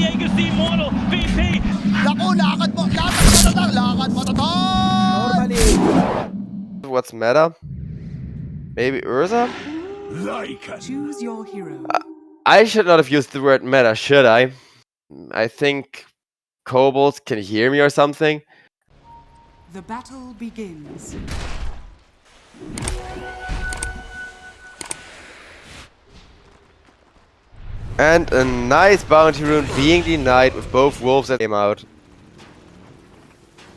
Diego's the immortal VP. Naku, lakad mo Normally. What's meta? Maybe Urza? Choose your hero. I should not have used the word meta, should I? I think KOBOLDS can hear me or something. The battle begins. And a nice bounty rune being denied with both wolves that came out.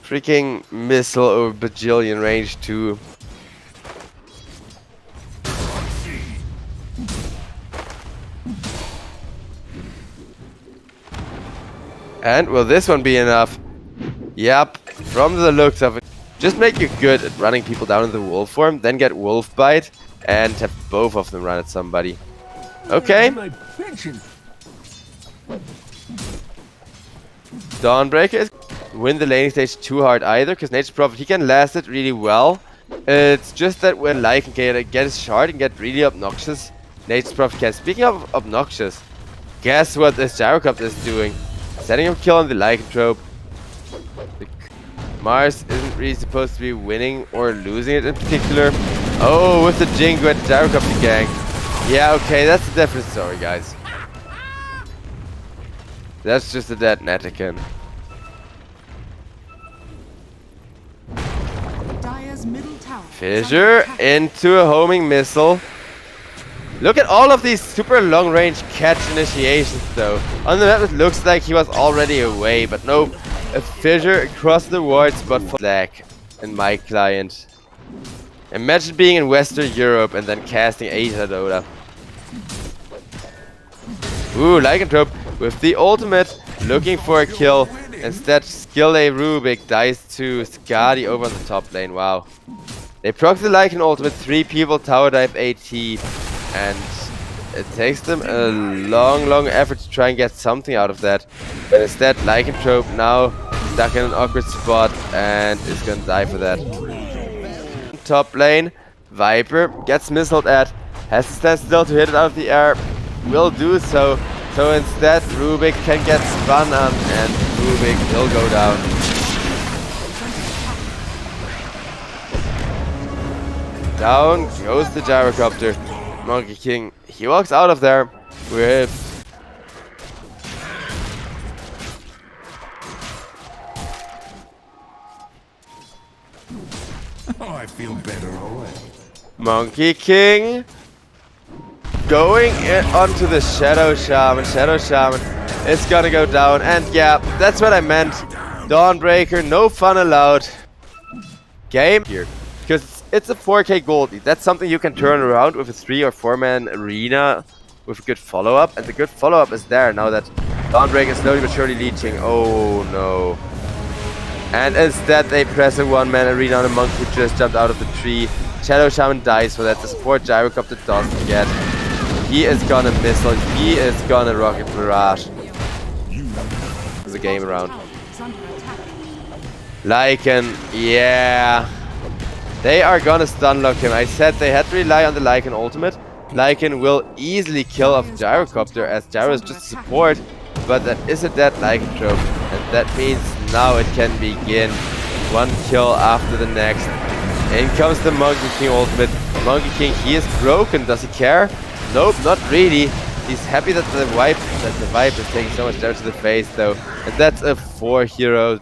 Freaking missile over bajillion range too. And will this one be enough? Yep, from the looks of it. Just make you good at running people down in the wolf form, then get wolf bite, and have both of them run at somebody. Okay. Dawnbreaker is win the laning stage too hard either, because Nature's Prophet, he can last it really well. It's just that when Lycan can get his shard and get really obnoxious, Nature's Prophet can. Speaking of obnoxious, guess what this Gyrocopter is doing? Setting up kill on the Lycanthrope. Mars isn't really supposed to be winning or losing it in particular. Oh, with the Jingo at the Gyrocopter gang. Yeah, okay, that's a different story, guys. That's just a dead Netican. Dire's middle tower. Fissure into a homing missile. Look at all of these super long range catch initiations though. On the map it looks like he was already away, but nope. A fissure across the wards but for lag in my client. Imagine being in Western Europe and then casting Aether Dota. Ooh, Lycanthrope with the ultimate looking for a kill. Instead, Skill A Rubik dies to Skadi over on the top lane. Wow. They proc the Lycan ultimate, 3 people tower dive AT, and it takes them a long effort to try and get something out of that. But instead, Lycanthrope now stuck in an awkward spot and is gonna die for that. Top lane, Viper gets missiled at, has to stand still to hit it out of the air, will do so. So instead, Rubik can get spun on and Rubik will go down. Down goes the Gyrocopter. Monkey King, he walks out of there with I feel better already. Monkey King going onto the Shadow Shaman. Shadow Shaman is gonna go down, and yeah, that's what I meant. Dawnbreaker, no fun allowed. Game here, because it's a 4k gold lead. That's something you can turn around with a 3 or 4 man arena with a good follow-up, and the good follow-up is there now that Dawnbreaker is slowly but surely leeching. Oh no. And instead they press a 1 man arena on a monk who just jumped out of the tree. Shadow Shaman dies for that. The support Gyrocopter doesn't get. He is gonna missile. He is gonna rocket barrage. The game around. Lycan, yeah. They are gonna stunlock him. I said they had to rely on the Lycan ultimate. Lycan will easily kill off Gyrocopter as Gyro is just support, but that is a dead Lycanthrope. And that means now it can begin. 1 kill after the next. In comes the Monkey King ultimate. Monkey King, he is broken. Does he care? Nope, not really. He's happy that the Viper is taking so much damage to the face though. And that's a 4 hero.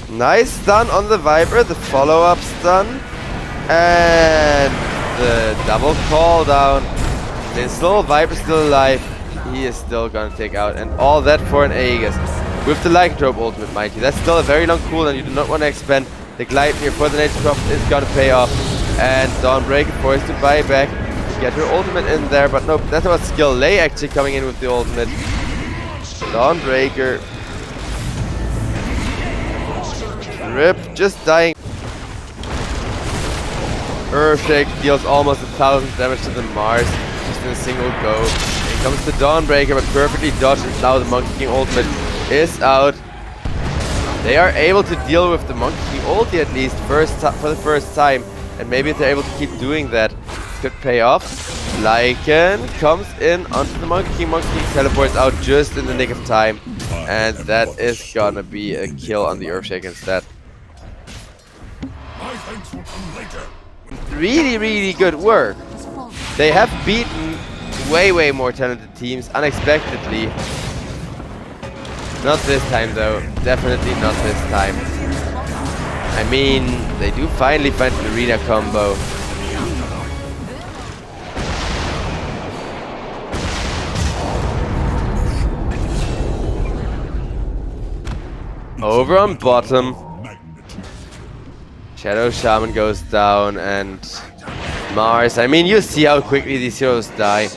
Nice stun on the Viper, the follow-up stun. And the double call down. Missile, Viper's still alive. He is still gonna take out. And all that for an Aegis. With the Lycanthrope ultimate, mind you. That's still a very long cooldown. You do not want to expend. The glide here for the Nature's Prophet is gonna pay off. And Dawnbreaker forced to buy back. Get her ultimate in there, but nope, that was Skill Lay actually coming in with the ultimate. Dawnbreaker. Rip, just dying. Earthshake deals almost 1000 damage to the Mars, just in a single go. Here comes the Dawnbreaker, but perfectly dodged, and now the Monkey King ultimate is out. They are able to deal with the Monkey King ulti at least for the first time, and maybe if they're able to keep doing that, it could pay off. Lycan comes in onto the Monkey King. Monkey King teleports out just in the nick of time. And that is gonna be a kill on the Earthshake instead. My thanks will come later. Really, really good work. They have beaten way more talented teams unexpectedly. Not this time though. Definitely not this time. I mean, they do finally find an arena combo. Over on bottom, Shadow Shaman goes down and Mars. I mean, you see how quickly these heroes die.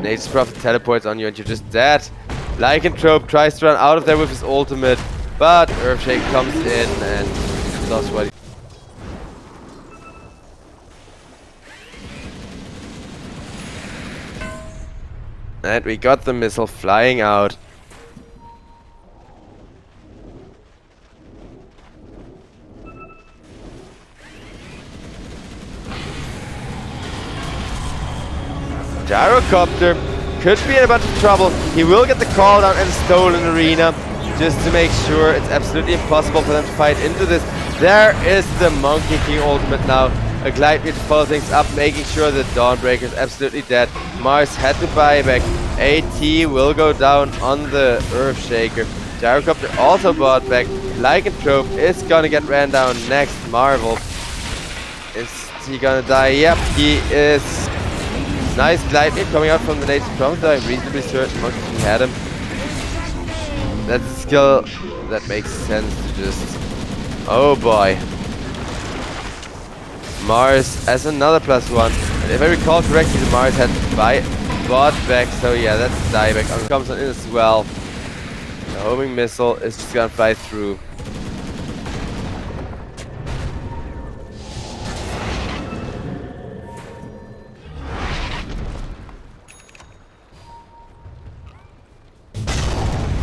Nature's Prophet teleports on you and you're just dead. Lycanthrope tries to run out of there with his ultimate, but Earthshake comes in and does what he... And we got the missile flying out. Gyrocopter could be in a bunch of trouble. He will get the call down and stolen arena just to make sure it's absolutely impossible for them to fight into this. There is the Monkey King ultimate now. A glide to follow things up, making sure the Dawnbreaker is absolutely dead. Mars had to buy back. AT will go down on the Earthshaker. Gyrocopter also bought back. Lycanthrope is gonna get ran down next. Marvel. Is he gonna die? Yep, he is. Nice glide coming out from the Nature's Prophet. I'm reasonably certain Monkey King had him. That's a skill that makes sense to just... Oh boy. Mars as another +1. And if I recall correctly, the Mars had bought back. So yeah, that's a dieback. Comes on in as well. The homing missile is just gonna fly through.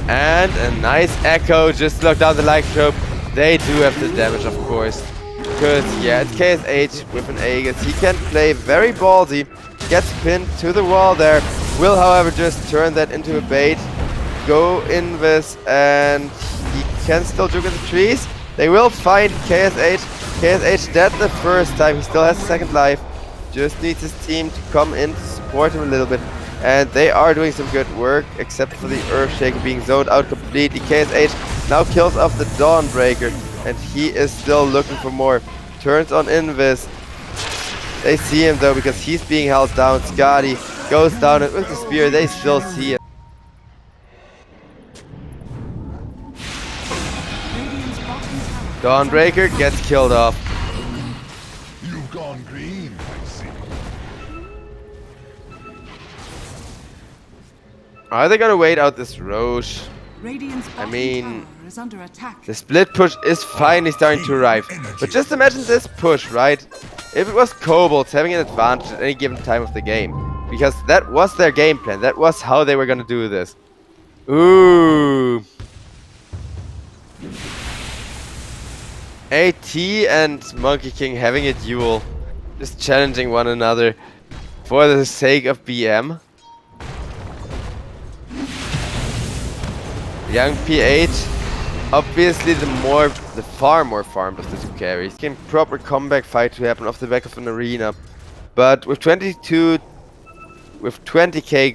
And a nice echo just locked down the Lycanthrope. They do have the damage, of course. Because, yeah, it's KSH with an Aegis. He can play very ballsy. Gets pinned to the wall there. Will, however, just turn that into a bait. Go Invis, and he can still juke in the trees. They will find KSH. KSH dead the first time. He still has a second life. Just needs his team to come in to support him a little bit. And they are doing some good work, except for the Earthshaker being zoned out completely. KSH now kills off the Dawnbreaker, and he is still looking for more. Turns on Invis. They see him though, because he's being held down. Skadi goes down, and with the spear, they still see him. Dawnbreaker gets killed off. You've gone green, I see. Are they gonna wait out this Roche? Radiant's I mean, tower is under attack. the split push is finally starting to arrive. But just imagine this push, right? If it was KOBOLDS having an advantage at any given time of the game. Because that was their game plan. That was how they were gonna do this. Ooh. AT and Monkey King having a duel. Just challenging one another for the sake of BM. Young PH, obviously the far more farmed of the two carries. Can proper comeback fight to happen off the back of an arena. But with 20k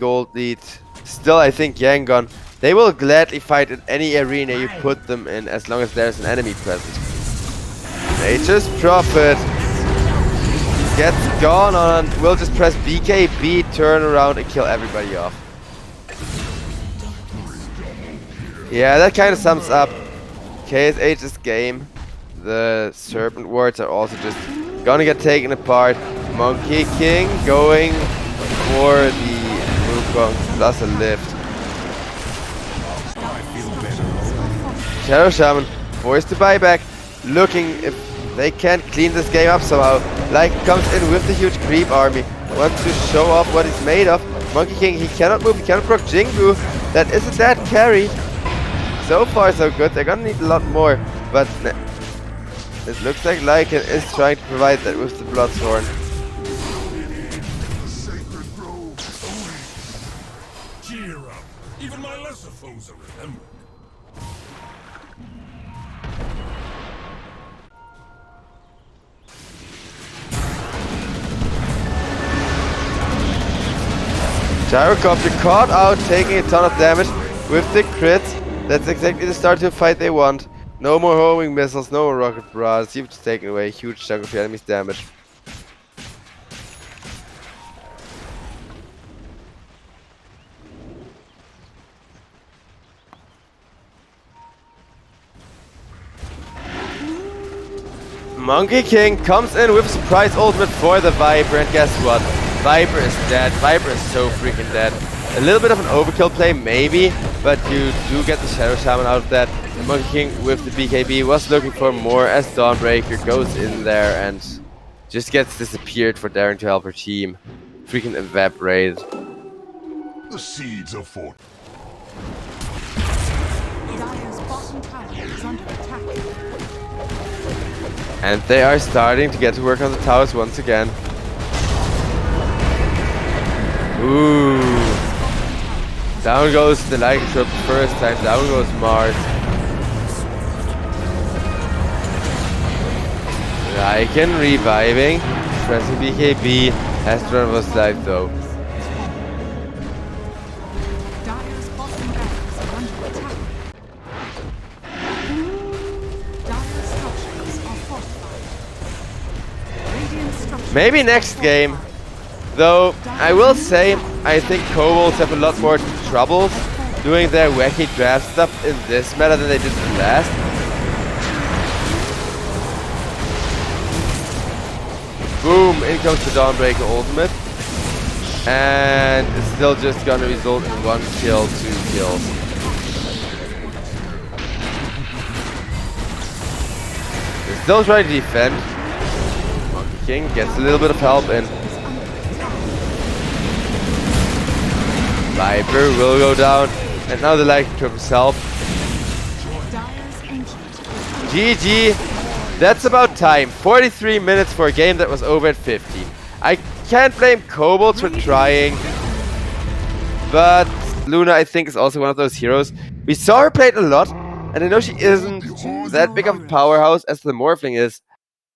gold lead, still I think Yangon, they will gladly fight in any arena you put them in as long as there's an enemy present. Nature's Prophet gets gone on, will just press BKB, turn around and kill everybody off. Yeah, that kind of sums up KSH's game. The Serpent Wards are also just gonna get taken apart. Monkey King going for the Wukong plus a lift. Shadow Shaman forced to buy back, looking if they can't clean this game up somehow. Like comes in with the huge creep army, wants to show off what he's made of. Monkey King, he cannot move, he cannot proc Jingu. That is a dead carry. So far so good, they're gonna need a lot more, but it looks like Lycan is trying to provide that with the Bloodthorn. Even my lesser foes are remembered. Gyrocopter caught out, taking a ton of damage with the crit. That's exactly the start to a fight they want. No more homing missiles, no more rocket barrages. You've just taken away a huge chunk of your enemy's damage. Monkey King comes in with a surprise ultimate for the Viper, and guess what? Viper is dead. Viper is so freaking dead. A little bit of an overkill play, maybe, but you do get the Shadow Shaman out of that. The Monkey King with the BKB was looking for more as Dawnbreaker goes in there and just gets disappeared for daring to help her team. Freaking evaporated. The seeds of fort. Dire's bottom tower is under attack. And they are starting to get to work on the towers once again. Ooh. Down goes the Lycanthrope first time, down goes Mars. Lycan reviving, pressing BKB, Astron was live though. Dire's bottom barracks are under attack. Dire's structures are fortified. Radiant structures Maybe next game. Though, I will say, I think KOBOLDS have a lot more trouble doing their wacky draft stuff in this meta than they did in the last. Boom, in comes the Dawnbreaker ultimate. And it's still just gonna result in 1 kill, 2 kills. They're still trying to defend. Monkey King gets a little bit of help in. Viper will go down, and now the Lycanthrope himself. Dire's ancient GG, that's about time. 43 minutes for a game that was over at 50. I can't blame KOBOLDS for trying, but Luna I think is also one of those heroes. We saw her played a lot, and I know she isn't that big of a powerhouse as the Morphling is,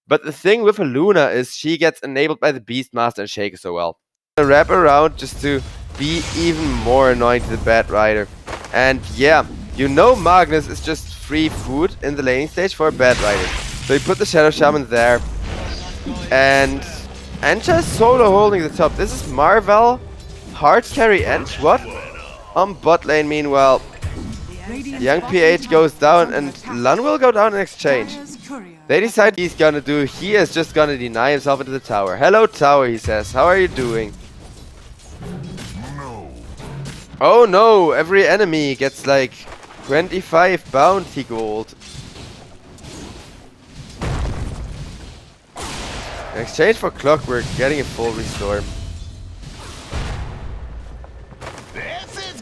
but the thing with Luna is she gets enabled by the Beastmaster and Shaker so well. Wrap around just to be even more annoying to the Bat Rider. And yeah, you know Magnus is just free food in the laning stage for a Bat Rider. So you put the Shadow Shaman there. And Encha is solo holding the top. This is Marvel. Hard carry Ench. What? On bot lane meanwhile. Young PH goes down and Lun will go down in exchange. Dire's courier. They decide he's gonna do. He is just gonna deny himself into the tower. Hello tower, he says. How are you doing? No. Oh no, every enemy gets like 25 bounty gold. In exchange for Clockwork, getting a full restore.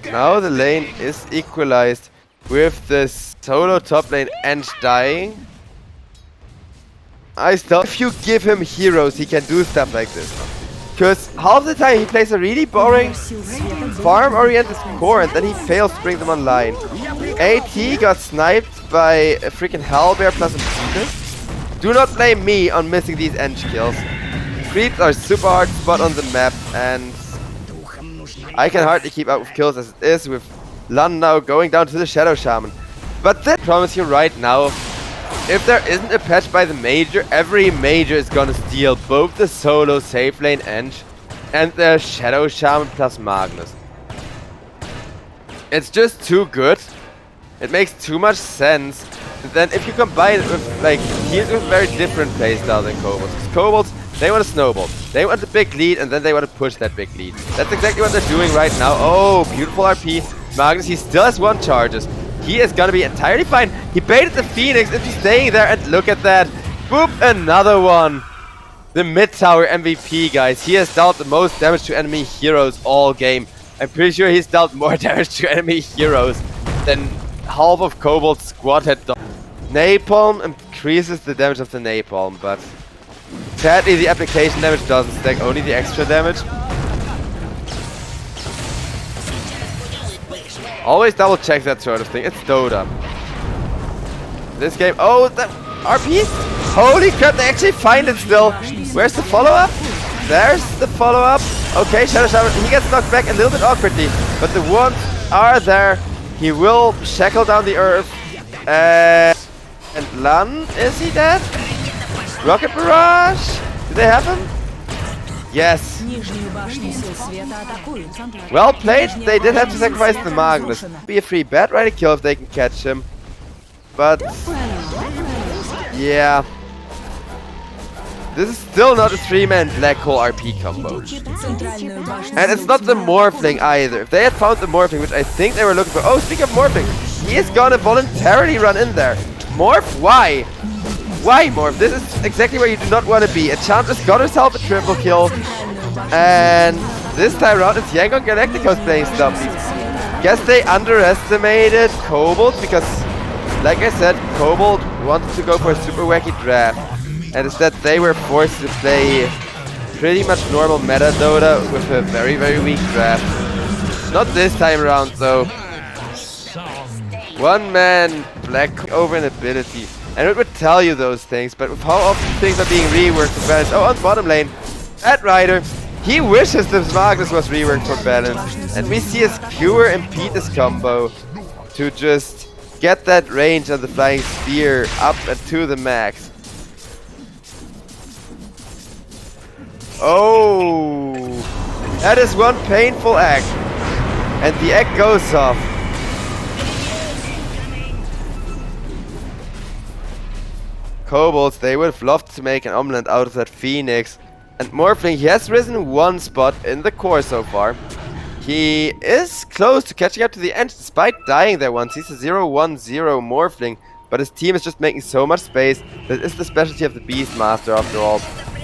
Now the lane is equalized with the solo top lane and dying. I still, if you give him heroes, he can do stuff like this. Because half the time he plays a really boring farm-oriented core and then he fails to bring them online. AT got sniped by a freaking Hellbear plus a Beater. Do not blame me on missing these Ench kills. Creeps are super hard to spot on the map and I can hardly keep up with kills as it is, with Lun now going down to the Shadow Shaman. But I promise you right now, if there isn't a patch by the Major, every Major is gonna steal both the solo safe lane Ench and the Shadow Shaman plus Magnus. It's just too good. It makes too much sense. And then if you combine it with, like, he's with very different playstyle than KOBOLDS. Because KOBOLDS, they want to snowball. They want a big lead and then they want to push that big lead. That's exactly what they're doing right now. Oh, beautiful RP. Magnus, he still has 1 charges. He is gonna be entirely fine. He baited the Phoenix into staying there and look at that. Boop, another one. The mid tower MVP, guys. He has dealt the most damage to enemy heroes all game. I'm pretty sure he's dealt more damage to enemy heroes than half of KOBOLD's squad had done. Napalm increases the damage of the Napalm, but sadly the application damage doesn't stack, only the extra damage. Always double check that sort of thing. It's Dota. This game. Oh, that RP? Holy crap, they actually find it still. Where's the follow-up? There's the follow-up. Okay, Shadow Shaman, he gets knocked back a little bit awkwardly, but the ones are there. He will shackle down the earth. And Lan, is he dead? Rocket Barrage? Do they have him? Yes. Well played. They did have to sacrifice the Magnus. Be a free bat rider kill if they can catch him. But yeah. This is still not a 3-man black hole RP combo. And it's not the morphling either. If they had found the morphling, which I think they were looking for. Oh, speaking of morphling, he is gonna voluntarily run in there. Morph? Why? Why morph? This is exactly where you do not want to be. Enchantress got herself a triple kill. And this time around it's Yangon Galacticos playing Stumpy. Guess they underestimated KOBOLDS because, like I said, KOBOLD wanted to go for a super wacky draft. And instead they were forced to play pretty much normal meta Dota with a very, very weak draft. Not this time around though. One man black over an ability. And it would tell you those things, but with how often things are being reworked for balance. Oh, on bottom lane, Bat Rider. He wishes the Magnus was reworked for balance. And we see his pure Impetus combo to just get that range on the Flying Spear up and to the max. Oh, that is one painful act. And the egg goes off. KOBOLDS, they would have loved to make an omelet out of that Phoenix. And Morphling, he has risen one spot in the core so far. He is close to catching up to the end despite dying there once. He's a 0-1-0 Morphling, but his team is just making so much space. That is the specialty of the Beastmaster after all.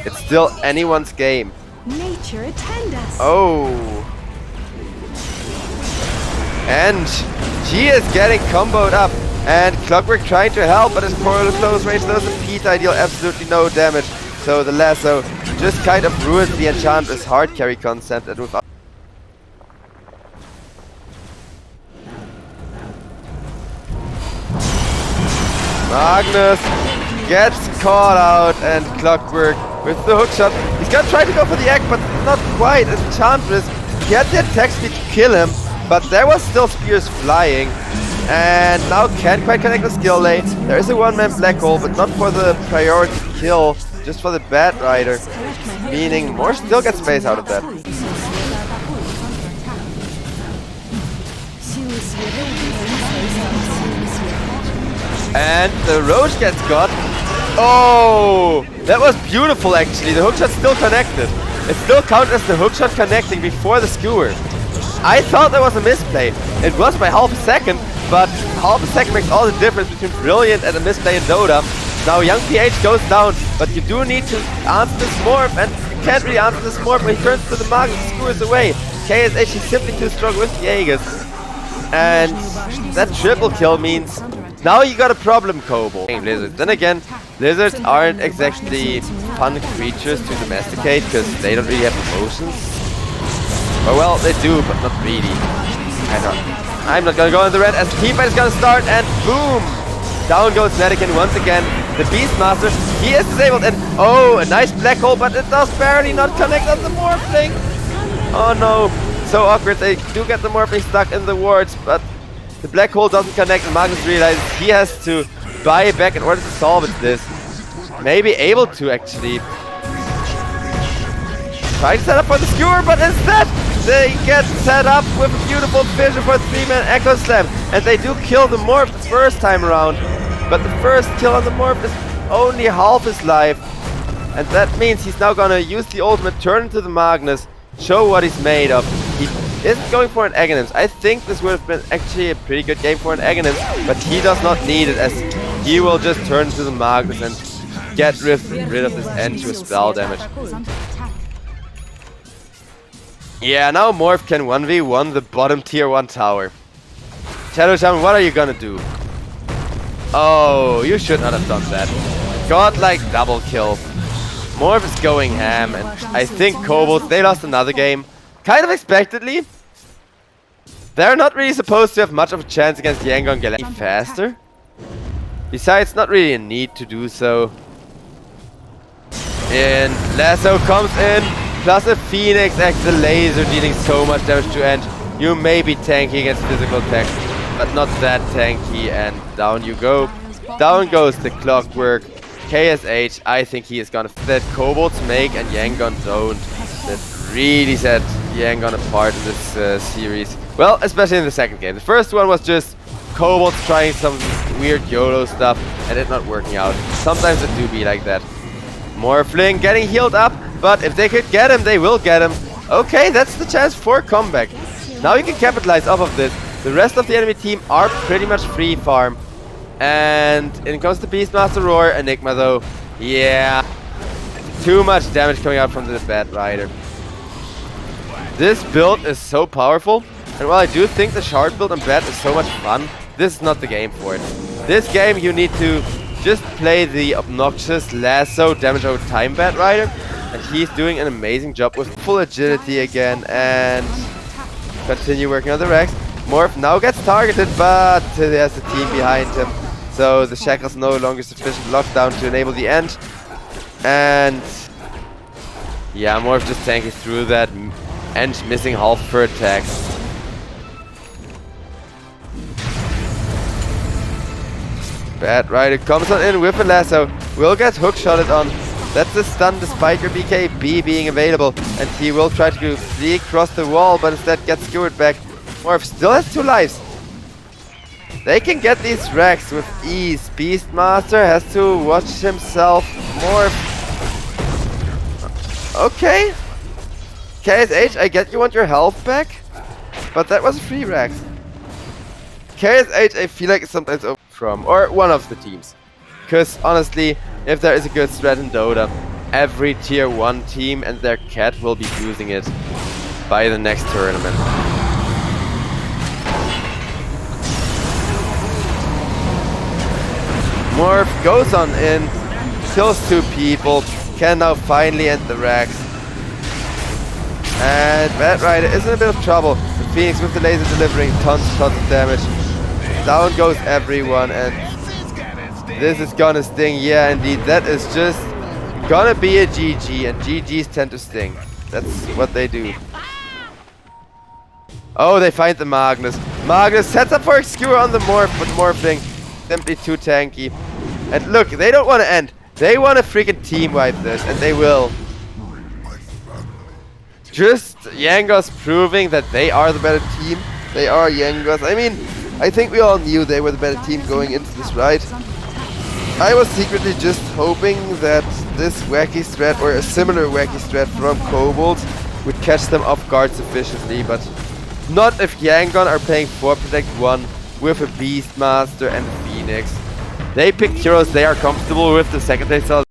It's still anyone's game. Nature attend us. Oh. And she is getting comboed up. And Clockwork trying to help, but his core close range doesn't beat ideal, absolutely no damage. So the lasso just kind of ruins the Enchantress hard carry concept. And without Magnus gets caught out, and Clockwork with the hookshot. He's gonna try to go for the egg, but not quite. As Enchantress, he had the attack speed to kill him, but there was still spears flying. And now can't quite connect the skill lane. There is a one-man black hole, but not for the priority kill, just for the Bat Rider. Meaning Moore still gets space out of that. And the Roach gets got. Oh, that was beautiful actually. The hookshot still connected. It still counted as the hookshot connecting before the skewer. I thought that was a misplay. It was by half a second, but half a second makes all the difference between brilliant and a misplay in Dota. Now young PH goes down, but you do need to answer this morph, and you can't really answer this morph when he turns to the Magnus and skewers away. KSH is simply too strong with the Aegis. And that triple kill means now you got a problem, Kobo. Lizards. Then again, lizards aren't exactly fun creatures to domesticate because they don't really have emotions. Or well, they do, but not really. I'm not gonna go in the red as the teamfight is gonna start, and boom! Down goes Medican once again. The Beastmaster, he is disabled, and oh, a nice black hole, but it does barely not connect on the Morphling. Oh no, so awkward. They do get the Morphling stuck in the wards, but the black hole doesn't connect, and Magnus realizes he has to buy it back in order to salvage this. Maybe able to actually. Try to set up for the skewer, but instead they get set up with a beautiful vision for a 3-man Echo Slam. And they do kill the Morph the first time around. But the first kill on the Morph is only half his life. And that means he's now gonna use the ultimate, turn into the Magnus, show what he's made of. He isn't going for an Aghanim's. I think this would have been actually a pretty good game for an Aghanim's, but he does not need it as he will just turn into the Magnus and get rid of this end to a spell damage. Yeah, now Morph can 1v1 the bottom tier 1 tower. Shadow Shaman, what are you gonna do? Oh, you should not have done that. Godlike double kill. Morph is going ham, and I think KOBOLDS, they lost another game. Kind of expectedly. They're not really supposed to have much of a chance against Yangon Galacticos faster. Besides, not really a need to do so. And Lasso comes in, plus a Phoenix X, the laser dealing so much damage to End. You may be tanky against physical attack, but not that tanky, and down you go. Down goes the Clockwork. KSH, I think he is gonna that KOBOLDS make and Yangon don't. That really set Yangon apart in this series. Well, especially in the second game. The first one was just KOBOLDS trying some weird YOLO stuff and it not working out. Sometimes it do be like that. Morphling getting healed up, but if they could get him, they will get him. Okay, that's the chance for comeback. Now you can capitalize off of this. The rest of the enemy team are pretty much free farm. And in comes the Beastmaster Roar. Enigma though. Yeah. Too much damage coming out from the Bat Rider. This build is so powerful. And while I do think the Shard build and Bat is so much fun, this is not the game for it. This game you need to just play the obnoxious Lasso damage over time Bat Rider. And he's doing an amazing job with full agility again. And continue working on the Rex. Morph now gets targeted, but there's a team behind him. So the Shackle's no longer sufficient lockdown to enable the end. And yeah, Morph just tanking through that. End missing half per attack. Bat Rider comes on in with a Lasso. Will get hookshotted on. That's a stun despite your BKB being available. And he will try to flee across the wall, but instead gets skewered back. Morph still has 2 lives. They can get these racks with ease. Beastmaster has to watch himself. Morph. Okay. KSH, I get you want your health back, but that was a free rack. KSH, I feel like it's sometimes over from, or one of the teams. Because honestly, if there is a good strat in Dota, every tier 1 team and their cat will be using it by the next tournament. Morph goes on in, kills 2 people, can now finally end the racks. And Bat Rider is in a bit of trouble. The Phoenix with the laser delivering tons of damage. Down goes everyone and this is gonna sting. Yeah, indeed, that is just gonna be a GG, and GGs tend to sting. That's what they do. Oh, they find the Magnus. Magnus sets up for a skewer on the Morph, but Morphling simply too tanky. And look, they don't want to end. They want to freaking team wipe this, and they will. Just Yangos proving that they are the better team. They are Yangos. I mean, I think we all knew they were the better team going into this, right? I was secretly just hoping that this wacky strat, or a similar wacky strat from KOBOLDS, would catch them off guard sufficiently, but not if Yangon are playing 4 Protect 1 with a Beastmaster and a Phoenix. They picked heroes they are comfortable with. The second they saw